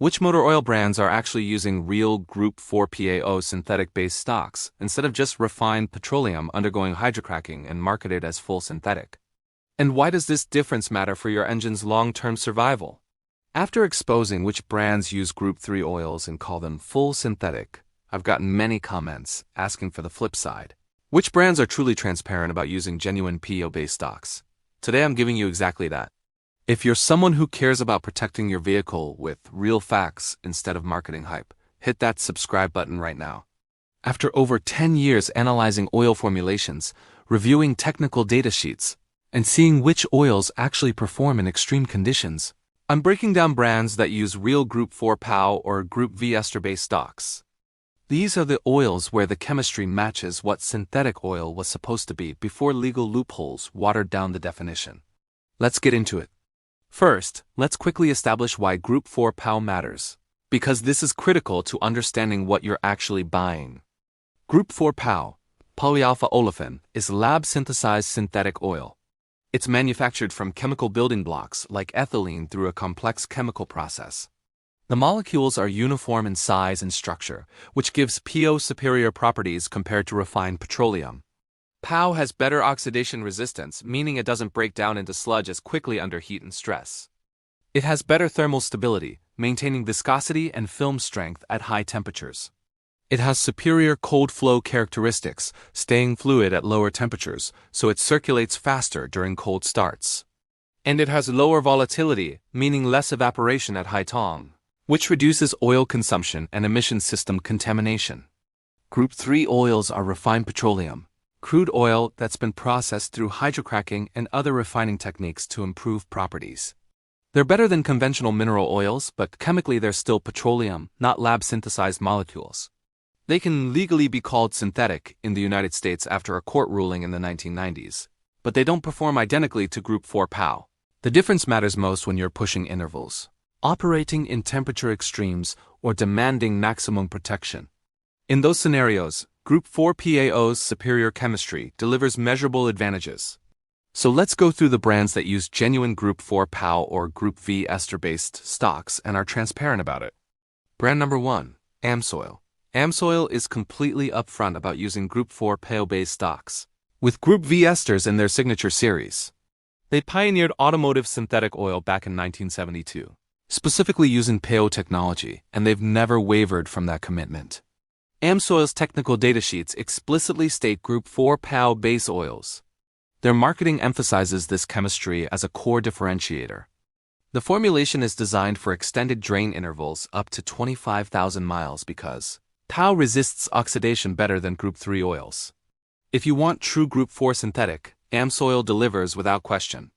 Which motor oil brands are actually using real Group 4 PAO synthetic-based stocks instead of just refined petroleum undergoing hydrocracking and marketed as full synthetic? And why does this difference matter for your engine's long-term survival? After exposing which brands use Group 3 oils and call them full synthetic, I've gotten many comments asking for the flip side. Which brands are truly transparent about using genuine PAO-based stocks? Today I'm giving you exactly that. If you're someone who cares about protecting your vehicle with real facts instead of marketing hype, hit that subscribe button right now. After over 10 years analyzing oil formulations, reviewing technical data sheets, and seeing which oils actually perform in extreme conditions, I'm breaking down brands that use real Group 4 PAO or Group V ester-based stocks. These are the oils where the chemistry matches what synthetic oil was supposed to be before legal loopholes watered down the definition. Let's get into it. First, let's quickly establish why Group 4 PAO matters, because this is critical to understanding what you're actually buying. Group 4 PAO, polyalpha olefin, is lab-synthesized synthetic oil. It's manufactured from chemical building blocks like ethylene through a complex chemical process. The molecules are uniform in size and structure, which gives PAO superior properties compared to refined petroleum. PAO has better oxidation resistance, meaning it doesn't break down into sludge as quickly under heat and stress. It has better thermal stability, maintaining viscosity and film strength at high temperatures. It has superior cold flow characteristics, staying fluid at lower temperatures, so it circulates faster during cold starts. And it has lower volatility, meaning less evaporation at high tong, which reduces oil consumption and emission system contamination. Group 3 oils are refined petroleum, crude oil that's been processed through hydrocracking and other refining techniques to improve properties. They're better than conventional mineral oils, but chemically they're still petroleum, not lab-synthesized molecules. They can legally be called synthetic in the United States after a court ruling in the 1990s, but they don't perform identically to Group 4 PAO. The difference matters most when you're pushing intervals, operating in temperature extremes, or demanding maximum protection. In those scenarios, Group 4 PAO's superior chemistry delivers measurable advantages. So let's go through the brands that use genuine Group 4 PAO or Group V ester-based stocks and are transparent about it. Brand number 1, AMSOIL. AMSOIL is completely upfront about using Group 4 PAO-based stocks, with Group V esters in their signature series. They pioneered automotive synthetic oil back in 1972, specifically using PAO technology, and they've never wavered from that commitment. AMSOIL's technical data sheets explicitly state Group 4 PAO base oils. Their marketing emphasizes this chemistry as a core differentiator. The formulation is designed for extended drain intervals up to 25,000 miles because PAO resists oxidation better than Group 3 oils. If you want true Group 4 synthetic, AMSOIL delivers without question.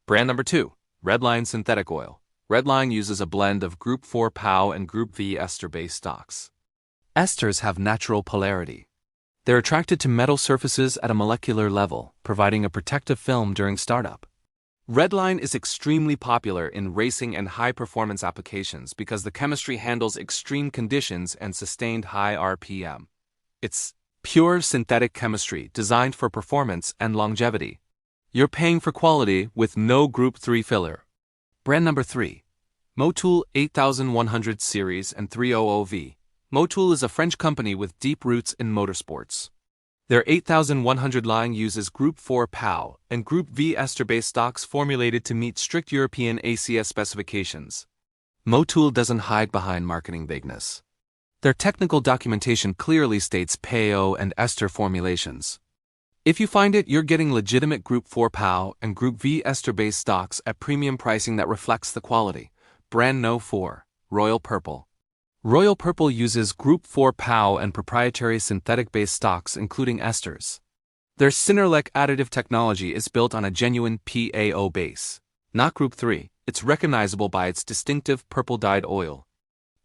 Brand number 2, Redline Synthetic Oil. Redline uses a blend of Group 4 PAO and Group V ester-based stocks. Esters have natural polarity. They're attracted to metal surfaces at a molecular level, providing a protective film during startup. Redline is extremely popular in racing and high-performance applications because the chemistry handles extreme conditions and sustained high RPM. It's pure synthetic chemistry designed for performance and longevity. You're paying for quality with no Group 3 filler. Brand number 3, Motul 8100 Series and 300V. Motul is a French company with deep roots in motorsports. Their 8100 line uses Group 4 PAO and Group V ester-based stocks formulated to meet strict European ACS specifications. Motul doesn't hide behind marketing vagueness. Their technical documentation clearly states PAO and ester formulations. If you find it, you're getting legitimate Group 4 PAO and Group V ester-based stocks at premium pricing that reflects the quality. Brand No. 4, Royal Purple. Royal Purple uses Group 4 PAO and proprietary synthetic-based stocks including esters. Their Cinerlec additive technology is built on a genuine PAO base, not Group 3. It's recognizable by its distinctive purple-dyed oil.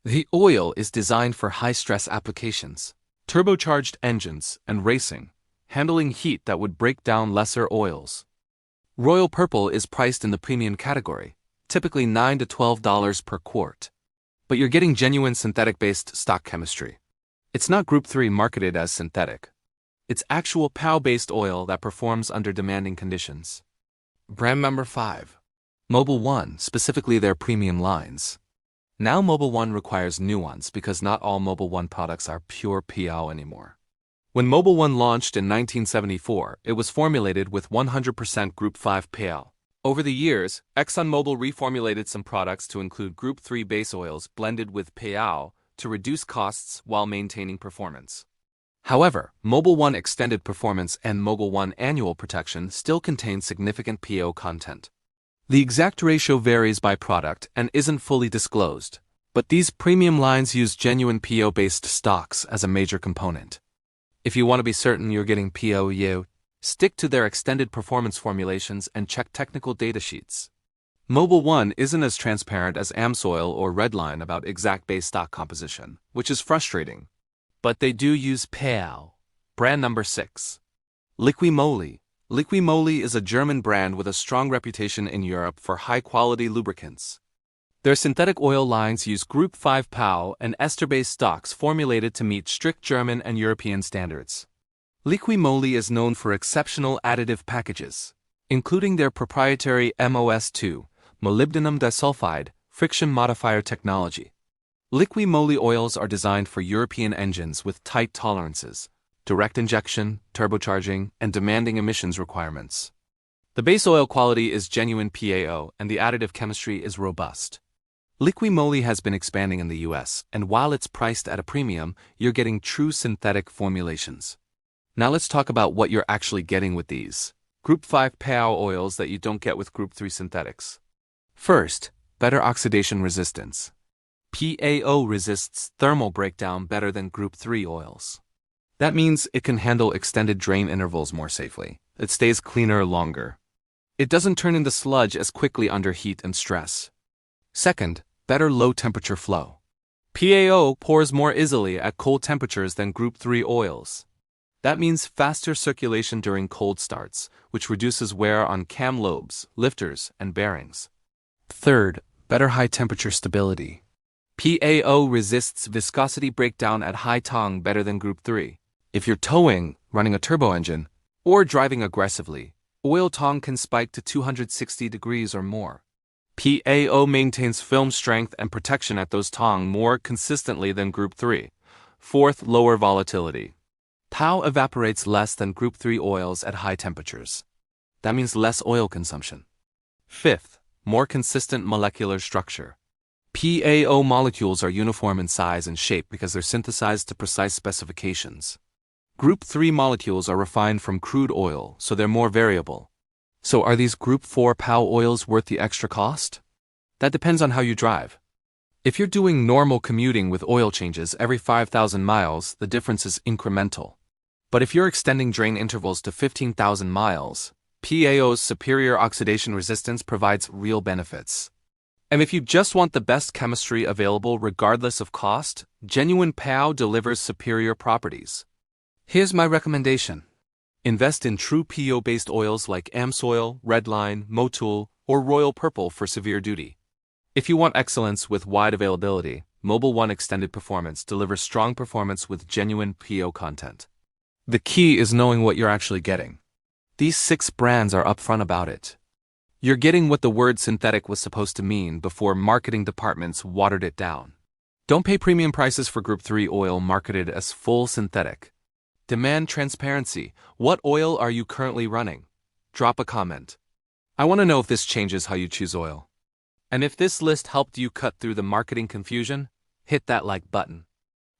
The oil is designed for high-stress applications, turbocharged engines, and racing, handling heat that would break down lesser oils. Royal Purple is priced in the premium category, typically $9 to $12 per quart. But you're getting genuine synthetic-based stock chemistry. It's not Group 3 marketed as synthetic. It's actual PAO-based oil that performs under demanding conditions. Brand number 5, Mobil 1, specifically their premium lines. Now Mobil 1 requires nuance because not all Mobil 1 products are pure PAO anymore. When Mobil 1 launched in 1974, it was formulated with 100% Group 5 PAO. Over the years, ExxonMobil reformulated some products to include Group 3 base oils blended with PAO to reduce costs while maintaining performance. However, Mobil 1 Extended Performance and Mobil 1 Annual Protection still contain significant PAO content. The exact ratio varies by product and isn't fully disclosed, but these premium lines use genuine PAO-based stocks as a major component. If you want to be certain you're getting PAO, stick to their extended performance formulations and check technical data sheets. Mobil 1 isn't as transparent as AmSoil or Redline about exact base stock composition, which is frustrating. But they do use PAO. Brand number 6. Liqui Moly. Liqui Moly is a German brand with a strong reputation in Europe for high-quality lubricants. Their synthetic oil lines use Group 5 PAO and ester-based stocks formulated to meet strict German and European standards. Liqui Moly is known for exceptional additive packages, including their proprietary MOS2, molybdenum disulfide, friction modifier technology. Liqui Moly oils are designed for European engines with tight tolerances, direct injection, turbocharging, and demanding emissions requirements. The base oil quality is genuine PAO and the additive chemistry is robust. Liqui Moly has been expanding in the US, and while it's priced at a premium, you're getting true synthetic formulations. Now let's talk about what you're actually getting with these Group 5 PAO oils that you don't get with Group 3 synthetics. First, better oxidation resistance. PAO resists thermal breakdown better than Group 3 oils. That means it can handle extended drain intervals more safely. It stays cleaner longer. It doesn't turn into sludge as quickly under heat and stress. Second, better low-temperature flow. PAO pours more easily at cold temperatures than Group 3 oils. That means faster circulation during cold starts, which reduces wear on cam lobes, lifters, and bearings. Third, better high-temperature stability. PAO resists viscosity breakdown at high tong better than Group 3. If you're towing, running a turbo engine, or driving aggressively, oil tong can spike to 260 degrees or more. PAO maintains film strength and protection at those tong more consistently than Group 3. Fourth, lower volatility. PAO evaporates less than Group 3 oils at high temperatures. That means less oil consumption. Fifth, more consistent molecular structure. PAO molecules are uniform in size and shape because they're synthesized to precise specifications. Group 3 molecules are refined from crude oil, so they're more variable. So are these Group 4 PAO oils worth the extra cost? That depends on how you drive. If you're doing normal commuting with oil changes every 5,000 miles, the difference is incremental. But if you're extending drain intervals to 15,000 miles, PAO's superior oxidation resistance provides real benefits. And if you just want the best chemistry available regardless of cost, genuine PAO delivers superior properties. Here's my recommendation. Invest in true PAO-based oils like AmSoil, Redline, Motul, or Royal Purple for severe duty. If you want excellence with wide availability, Mobil 1 Extended Performance delivers strong performance with genuine PAO content. The key is knowing what you're actually getting. These 6 brands are upfront about it. You're getting what the word synthetic was supposed to mean before marketing departments watered it down. Don't pay premium prices for Group 3 oil marketed as full synthetic. Demand transparency. What oil are you currently running? Drop a comment. I want to know if this changes how you choose oil. And if this list helped you cut through the marketing confusion, hit that like button.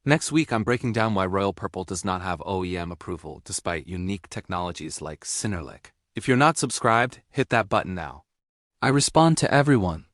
Next week I'm breaking down why Royal Purple does not have OEM approval despite unique technologies like Synerlic. If you're not subscribed, hit that button now. I respond to everyone.